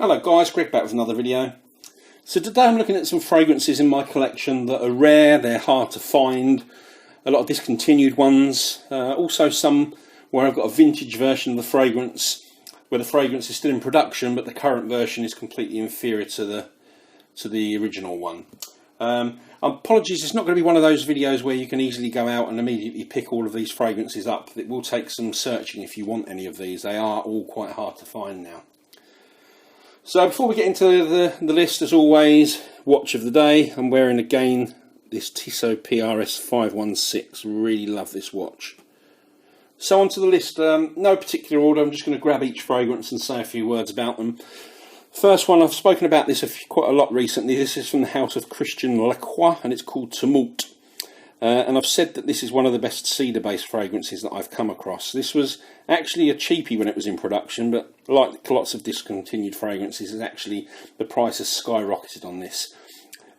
Hello guys, Greg back with another video. So today I'm looking at some fragrances in my collection that are rare, they're hard to find, a lot of discontinued ones, also some where I've got a vintage version of the fragrance, where the fragrance is still in production but the current version is completely inferior to the original one. Apologies, it's not going to be one of those videos where you can easily go out and immediately pick all of these fragrances up. It will take some searching if you want any of these, they are all quite hard to find now. So before we get into the list, as always, watch of the day. I'm wearing again this Tissot PRS 516. Really love this watch. So onto the list. No particular order. I'm just going to grab each fragrance and say a few words about them. First one, I've spoken about this quite a lot recently. This is from the house of Christian Lacroix and it's called Tumult. And I've said that this is one of the best cedar-based fragrances that I've come across. This was actually a cheapie when it was in production, but like lots of discontinued fragrances, the price has skyrocketed on this.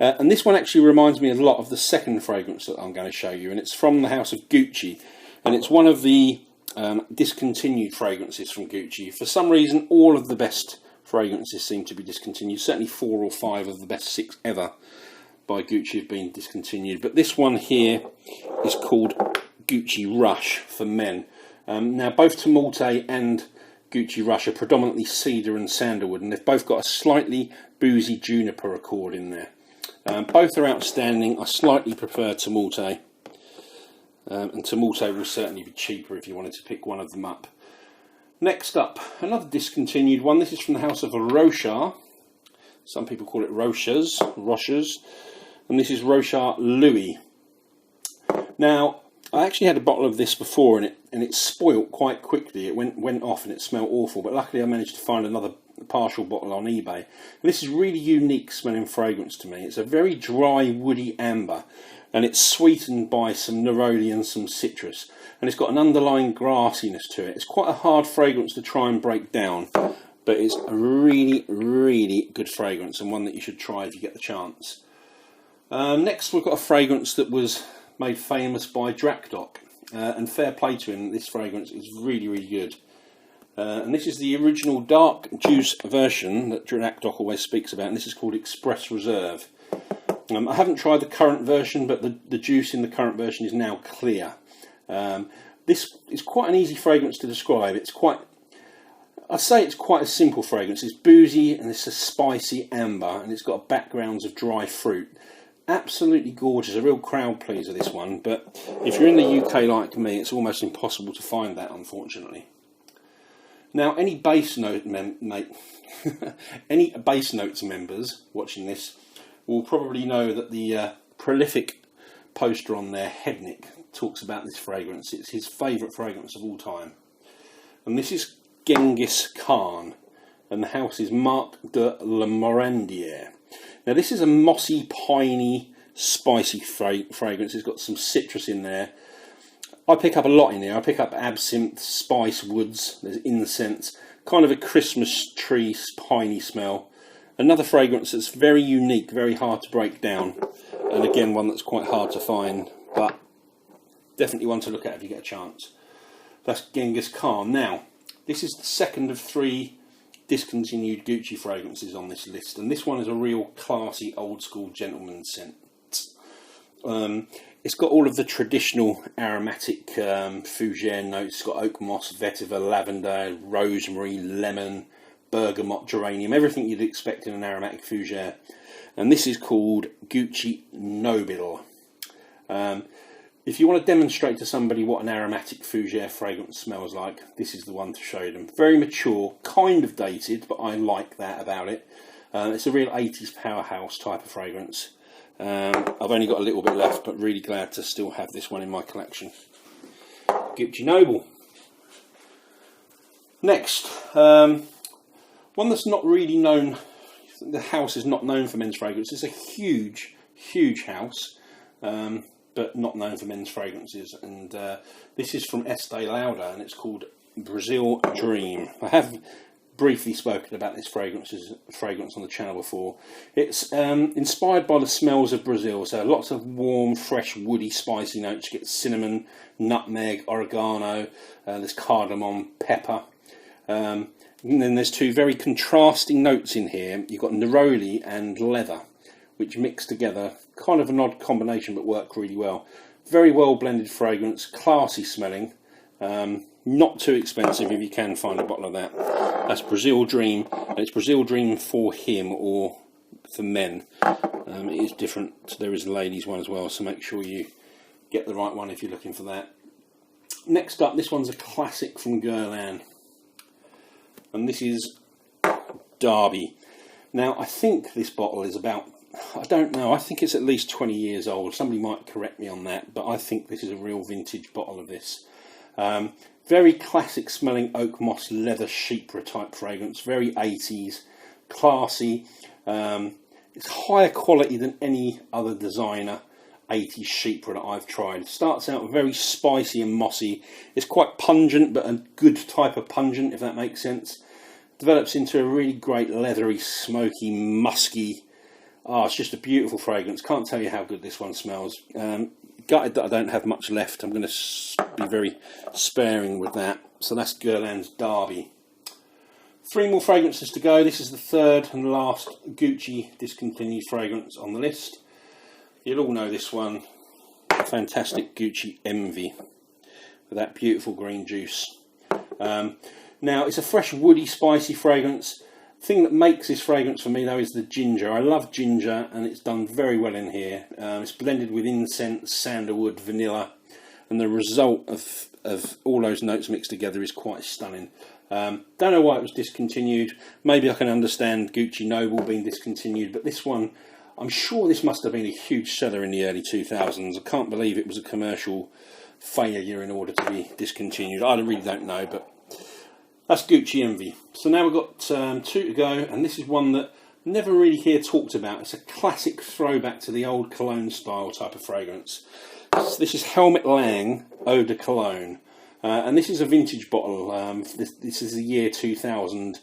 And this one actually reminds me a lot of the second fragrance that I'm going to show you, and it's from the house of Gucci. And it's one of the discontinued fragrances from Gucci. For some reason, all of the best fragrances seem to be discontinued. Certainly 4 or 5 of the best 6 ever by Gucci have been discontinued, but this one here is called Gucci Rush for men. Now both Tumult and Gucci Rush are predominantly cedar and sandalwood, and they've both got a slightly boozy juniper accord in there. Both are outstanding. I slightly prefer Tumult, and Tumult will certainly be cheaper if you wanted to pick one of them up. Next up, another discontinued one. This is from the house of Rocha. Some people call it Rochas, and this is Rocha Louie. Now, I actually had a bottle of this before, and it spoilt quite quickly. It went off and it smelled awful, but luckily I managed to find another partial bottle on eBay. And this is really unique smelling fragrance to me. It's a very dry, woody amber, and it's sweetened by some neroli and some citrus, and it's got an underlying grassiness to it. It's quite a hard fragrance to try and break down, but it's a really, really good fragrance and one that you should try if you get the chance. Next, we've got a fragrance that was made famous by Drakdock, and fair play to him. This fragrance is really, really good. And this is the original dark juice version that Drakdock always speaks about, and this is called Express Reserve. I haven't tried the current version, but the juice in the current version is now clear. This is quite an easy fragrance to describe. I'd say it's quite a simple fragrance. It's boozy and it's a spicy amber, and it's got backgrounds of dry fruit. Absolutely gorgeous, a real crowd pleaser this one, but if you're in the UK like me, it's almost impossible to find that, unfortunately. Now, any bass notes members watching this will probably know that the prolific poster on there, Hednick, talks about this fragrance. It's his favourite fragrance of all time. And this is Genghis Khan, and the house is Marc de la Morandière. Now this is a mossy, piney, spicy fragrance. It's got some citrus in there. I pick up a lot in here. I pick up absinthe, spice, woods, there's incense, kind of a Christmas tree, piney smell. Another fragrance that's very unique, very hard to break down, and again one that's quite hard to find, but definitely one to look at if you get a chance. That's Genghis Khan. Now, this is the second of 3 discontinued Gucci fragrances on this list, and this one is a real classy old school gentleman's scent. It's got all of the traditional aromatic fougere notes. It's got oak moss, vetiver, lavender, rosemary, lemon, bergamot, geranium, everything you'd expect in an aromatic fougere. And this is called Gucci Nobut. If you want to demonstrate to somebody what an aromatic fougere fragrance smells like, this is the one to show them. Very mature, kind of dated, but I like that about it. It's a real 80s powerhouse type of fragrance. I've only got a little bit left, but really glad to still have this one in my collection. Gucci Nobut. Next, one that's not really known, the house is not known for men's fragrance. It's a huge, huge house. But not known for men's fragrances, and this is from Estee Lauder, and it's called Brazil Dream. I have briefly spoken about this fragrance on the channel before. It's inspired by the smells of Brazil, so lots of warm, fresh, woody, spicy notes. You get cinnamon, nutmeg, oregano, there's cardamom, pepper. And then there's two very contrasting notes in here. You've got neroli and leather, which mix together, kind of an odd combination but work really well. Very well blended fragrance, classy smelling, not too expensive if you can find a bottle of that. That's Brazil Dream, and it's Brazil Dream for him or for men. It is different, there is a ladies one as well, so make sure you get the right one if you're looking for that. Next up, this one's a classic from Guerlain, and this is Derby. Now I think this bottle is about, I don't know, I think it's at least 20 years old. Somebody might correct me on that, but I think this is a real vintage bottle of this. Very classic smelling oak moss leather chypre type fragrance, very 80s, classy. It's higher quality than any other designer 80s chypre that I've tried. It starts out very spicy and mossy. It's quite pungent, but a good type of pungent, if that makes sense. Develops into a really great leathery, smoky, musky. Oh, it's just a beautiful fragrance. Can't tell you how good this one smells. Gutted that I don't have much left. I'm going to be very sparing with that. So that's Guerlain's Derby. 3 more fragrances to go. This is the third and last Gucci discontinued fragrance on the list. You'll all know this one. Fantastic Gucci Envy with that beautiful green juice. Now it's a fresh, woody, spicy fragrance. The thing that makes this fragrance for me though is the ginger. I love ginger, and it's done very well in here. It's blended with incense, sandalwood, vanilla, and the result of all those notes mixed together is quite stunning. Don't know why it was discontinued. Maybe I can understand Gucci Noble being discontinued, but this one, I'm sure this must have been a huge seller in the early 2000s. I can't believe it was a commercial failure in order to be discontinued. I really don't know, but that's Gucci Envy. So now we've got 2 to go, and this is one that I never really hear talked about. It's a classic throwback to the old Cologne style type of fragrance. This is Helmut Lang Eau de Cologne, and this is a vintage bottle. This is the year 2000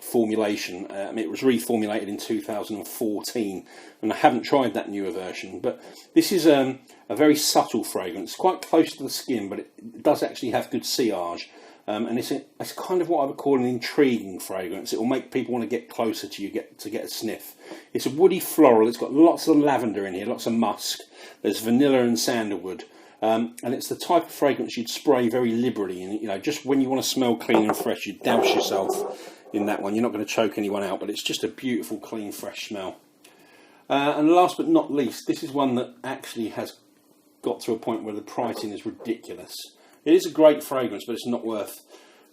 formulation. It was reformulated in 2014, and I haven't tried that newer version, but this is a very subtle fragrance, quite close to the skin, but it does actually have good sillage. And it's kind of what I would call an intriguing fragrance. It will make people want to get closer to you to get a sniff. It's a woody floral. It's got lots of lavender in here, lots of musk. There's vanilla and sandalwood, and it's the type of fragrance you'd spray very liberally. And you know, just when you want to smell clean and fresh, you douse yourself in that one. You're not going to choke anyone out, but it's just a beautiful, clean, fresh smell. And last but not least, this is one that actually has got to a point where the pricing is ridiculous. It is a great fragrance, but it's not worth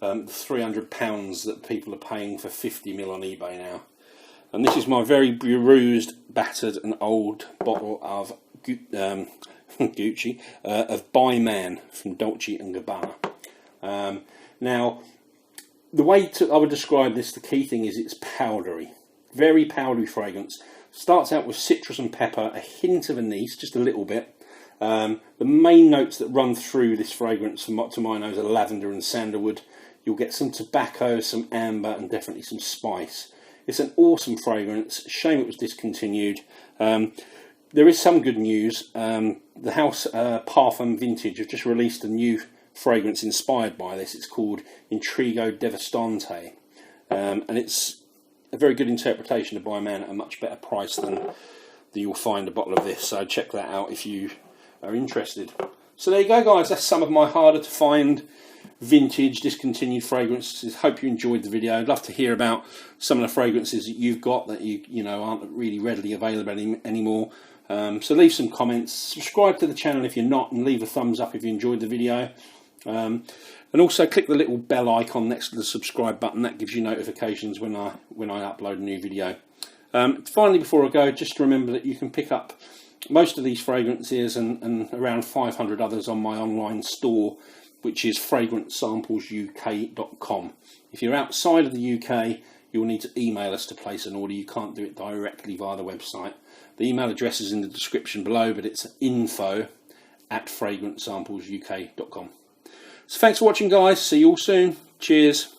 £300 that people are paying for 50ml on eBay now. And this is my very bruised, battered and old bottle of Gucci, of By Man from Dolce & Gabbana. Now, the way I would describe this, the key thing is it's powdery. Very powdery fragrance. Starts out with citrus and pepper, a hint of anise, just a little bit. The main notes that run through this fragrance, to my nose, are lavender and sandalwood. You'll get some tobacco, some amber, and definitely some spice. It's an awesome fragrance. Shame it was discontinued. There is some good news. The house Parfum Vintage have just released a new fragrance inspired by this. It's called Intrigo Devastante, and it's a very good interpretation of By Man at a much better price than you'll find a bottle of this. So check that out if you are interested. So there you go, guys. That's some of my harder to find vintage discontinued fragrances. Hope you enjoyed the video. I'd love to hear about some of the fragrances that you've got that you know aren't really readily available anymore. So leave some comments, subscribe to the channel if you're not, and leave a thumbs up if you enjoyed the video. And also click the little bell icon next to the subscribe button. That gives you notifications when I upload a new video. Finally, before I go, just remember that you can pick up most of these fragrances and around 500 others on my online store, which is fragrancesamplesuk.com. If you're outside of the UK, you'll need to email us to place an order. You can't do it directly via the website. The email address is in the description below, but it's info@fragrancesamplesuk.com. So thanks for watching, guys. See you all soon. Cheers.